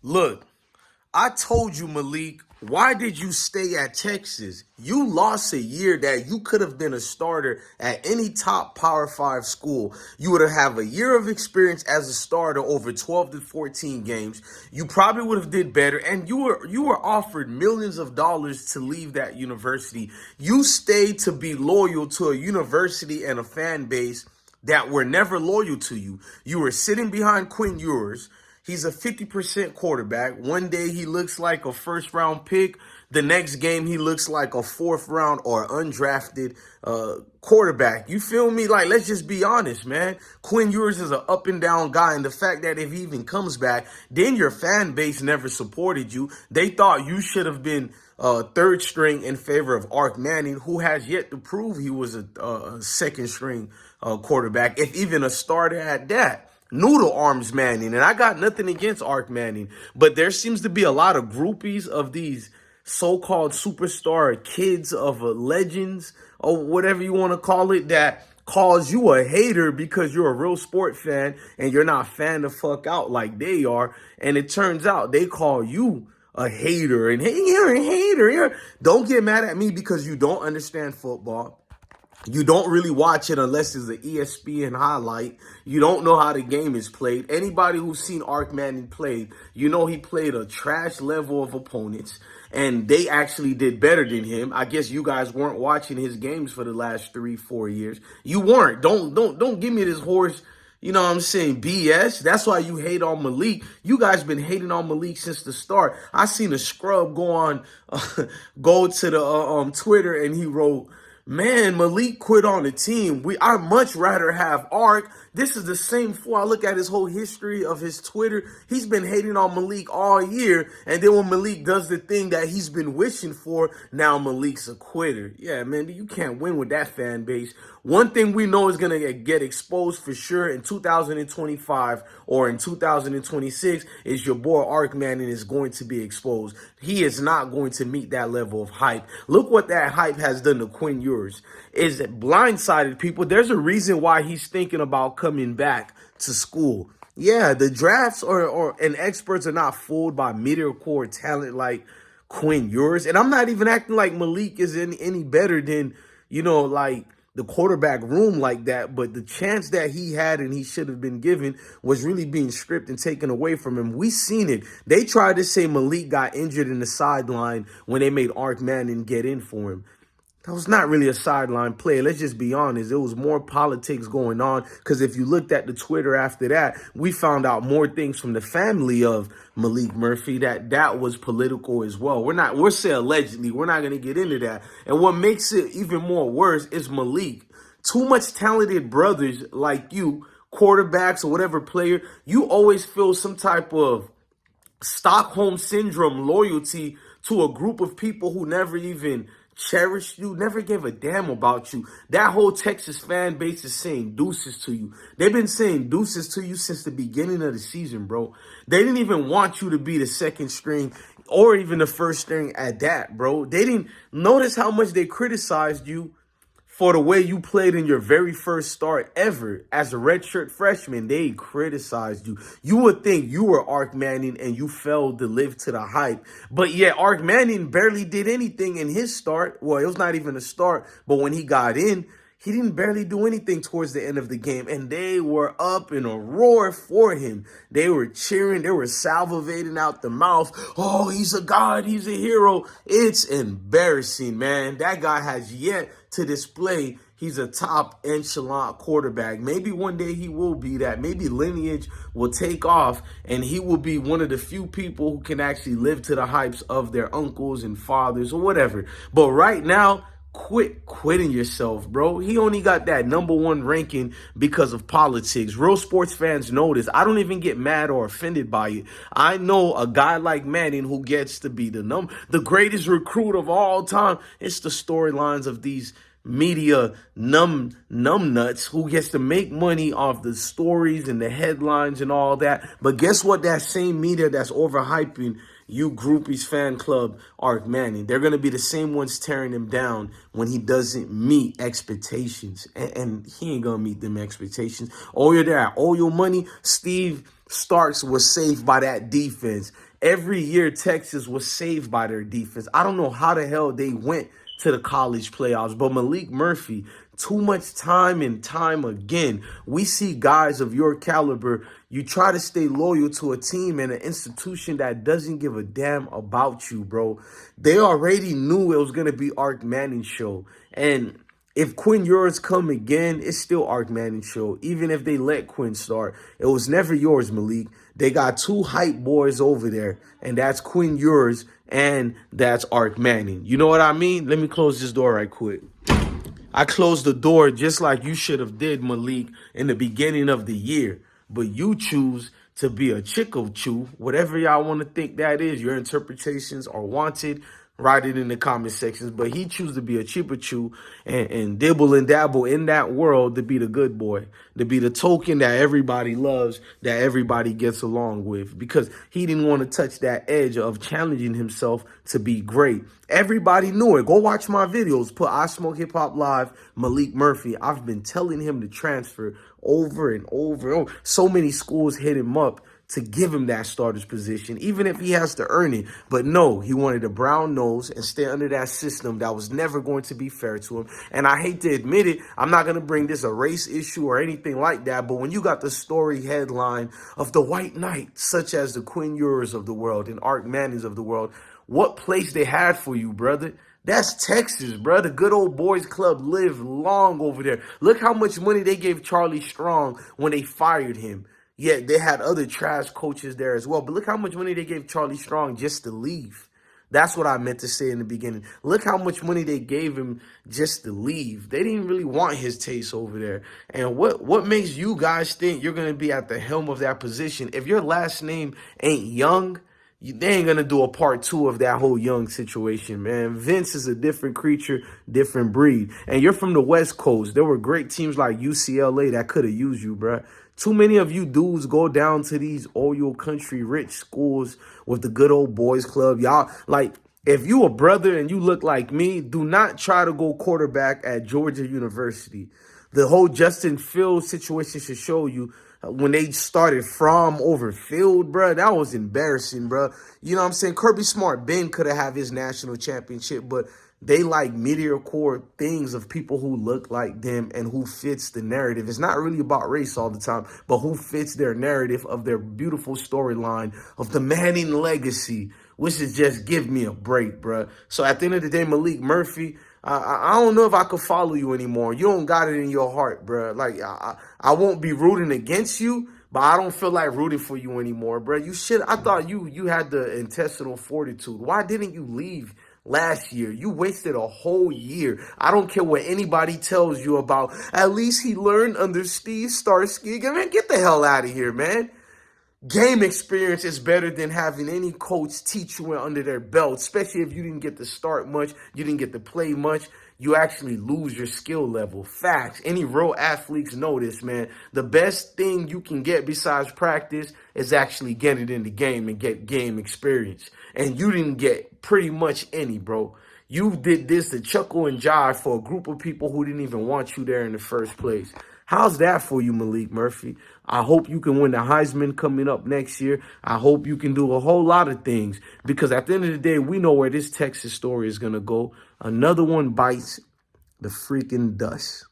Look, I told you, Malik, why did you stay at Texas? You lost a year that you could have been a starter at any top Power 5 school. You would have a year of experience as a starter over 12 to 14 games. You probably would have did better, and you were offered millions of dollars to leave that university. You stayed to be loyal to a university and a fan base that were never loyal to you. You were sitting behind Quinn Ewers. He's a 50% quarterback. One day he looks like a first round pick. The next game he looks like a fourth round or undrafted quarterback. You feel me? Like, let's just be honest, man. Quinn Ewers is an up and down guy. And the fact that if he even comes back, then your fan base never supported you. They thought you should have been third string in favor of Ark Manning, who has yet to prove he was a second string quarterback, if even a starter at that. Noodle Arms Manning. And I got nothing against Ark Manning, but there seems to be a lot of groupies of these so-called superstar kids of legends or whatever you want to call it that calls you a hater because you're a real sport fan and you're not fan the fuck out like they are. And it turns out they call you a hater. And hey, you're a hater. Don't get mad at me because you don't understand football. You don't really watch it unless it's an ESPN highlight. You don't know how the game is played. Anybody who's seen Ark Manning play, you know he played a trash level of opponents, and they actually did better than him. I guess you guys weren't watching his games for the last 3-4 years. You weren't. Don't give me this horse. You know what I'm saying? BS. That's why you hate on Malik. You guys been hating on Malik since the start. I seen a scrub go to the Twitter, and he wrote, "Man, Malik quit on the team. I'd much rather have Ark." This is the same fool. I look at his whole history of his Twitter. He's been hating on Malik all year. And then when Malik does the thing that he's been wishing for, now Malik's a quitter. Yeah, man, you can't win with that fan base. One thing we know is going to get exposed for sure in 2025 or in 2026 is your boy Ark Manning is going to be exposed. He is not going to meet that level of hype. Look what that hype has done to Quinn Ewers. Is blindsided people. There's a reason why he's thinking about coming back to school. Yeah, the drafts and experts are not fooled by meteor talent like Quinn Ewers. And I'm not even acting like Malik is any better than, like the quarterback room like that. But the chance that he had and he should have been given was really being stripped and taken away from him. We seen it. They tried to say Malik got injured in the sideline when they made Ark Manning get in for him. That was not really a sideline play. Let's just be honest. It was more politics going on because if you looked at the Twitter after that, we found out more things from the family of Malik Murphy that was political as well. We're saying allegedly. We're not going to get into that. And what makes it even more worse is Malik. Too much talented brothers like you, quarterbacks or whatever player, you always feel some type of Stockholm syndrome loyalty to a group of people who never even cherished you, never gave a damn about you. That whole Texas fan base is saying deuces to you. They've been saying deuces to you since the beginning of the season, bro. They didn't even want you to be the second string or even the first string at that, bro. They didn't notice how much they criticized you for the way you played in your very first start ever as a redshirt freshman. They criticized you. You would think you were Ark Manning and you failed to live to the hype. But yeah, Ark Manning barely did anything in his start. Well, it was not even a start, but when he got in, he didn't barely do anything towards the end of the game, and they were up in a roar for him. They were cheering. They were salivating out the mouth. Oh, he's a god. He's a hero. It's embarrassing, man. That guy has yet to display he's a top echelon quarterback. Maybe one day he will be that. Maybe lineage will take off, and he will be one of the few people who can actually live to the hypes of their uncles and fathers or whatever. But right now, quitting yourself, bro. He only got that #1 ranking because of politics. Real sports fans know this. I don't even get mad or offended by it. I know a guy like Manning who gets to be the greatest recruit of all time. It's the storylines of these media numb nuts who gets to make money off the stories and the headlines and all that. But guess what? That same media that's overhyping you groupies fan club Ark Manning, they're going to be the same ones tearing him down when he doesn't meet expectations. And he ain't going to meet them expectations. Oh, you're there. All your money. Steve Starks was saved by that defense. Every year, Texas was saved by their defense. I don't know how the hell they went to the college playoffs, but Malik Murphy, too much time and time again, we see guys of your caliber. You try to stay loyal to a team and an institution that doesn't give a damn about you, bro. They already knew it was going to be Arch Manning's show. And if Quinn Ewers come again, it's still Arch Manning's show. Even if they let Quinn start, it was never yours, Malik. They got two hype boys over there, and that's Quinn Ewers and that's Arch Manning. You know what I mean? Let me close this door right quick. I closed the door just like you should have did, Malik, in the beginning of the year. But you choose to be a chickle chew. Whatever y'all want to think that is, your interpretations are wanted. Write it in the comment sections. But he chooses to be a cheaper chew and dibble and dabble in that world to be the good boy, to be the token that everybody loves, that everybody gets along with, because he didn't want to touch that edge of challenging himself to be great. Everybody knew it. Go watch my videos. Put I Smoke Hip Hop Live, Malik Murphy. I've been telling him to transfer over and over and over. So many schools hit him up to give him that starter's position, even if he has to earn it. But no, he wanted a brown nose and stay under that system that was never going to be fair to him. And I hate to admit it, I'm not going to bring this a race issue or anything like that, but when you got the story headline of the white knights, such as the Quinn Ewers of the world and Arch Mannings of the world, what place they had for you, brother? That's Texas, bro. The good old boys club lived long over there. Look how much money they gave Charlie Strong when they fired him. Yeah, they had other trash coaches there as well. But look how much money they gave Charlie Strong just to leave. That's what I meant to say in the beginning. Look how much money they gave him just to leave. They didn't really want his taste over there. And what makes you guys think you're going to be at the helm of that position? If your last name ain't Young, they ain't going to do a part two of that whole Young situation, man. Vince is a different creature, different breed. And you're from the West Coast. There were great teams like UCLA that could have used you, bro. Too many of you dudes go down to these oil country rich schools with the good old boys club. Y'all, like, if you a brother and you look like me, do not try to go quarterback at Georgia University. The whole Justin Fields situation should show you when they started Fromm over Field, bro. That was embarrassing, bro. You know what I'm saying? Kirby Smart, Ben could have his national championship, but they like meteor-core things of people who look like them and who fits the narrative. It's not really about race all the time, but who fits their narrative of their beautiful storyline of the Manning legacy, which is just give me a break, bro. So at the end of the day, Malik Murphy, I don't know if I could follow you anymore. You don't got it in your heart, bro. Like, I won't be rooting against you, but I don't feel like rooting for you anymore, bro. You should. I thought you had the intestinal fortitude. Why didn't you leave last year? You wasted a whole year. I don't care what anybody tells you about. At least he learned under Steve Starsky. Man, get the hell out of here, man. Game experience is better than having any coach teach you under their belt, especially if you didn't get to start much, you didn't get to play much. You actually lose your skill level. Facts. Any real athletes know this, man. The best thing you can get besides practice is actually get it in the game and get game experience. And you didn't get pretty much any, bro. You did this to chuckle and jive for a group of people who didn't even want you there in the first place. How's that for you, Malik Murphy? I hope you can win the Heisman coming up next year. I hope you can do a whole lot of things, because at the end of the day, we know where this Texas story is going to go. Another one bites the freaking dust.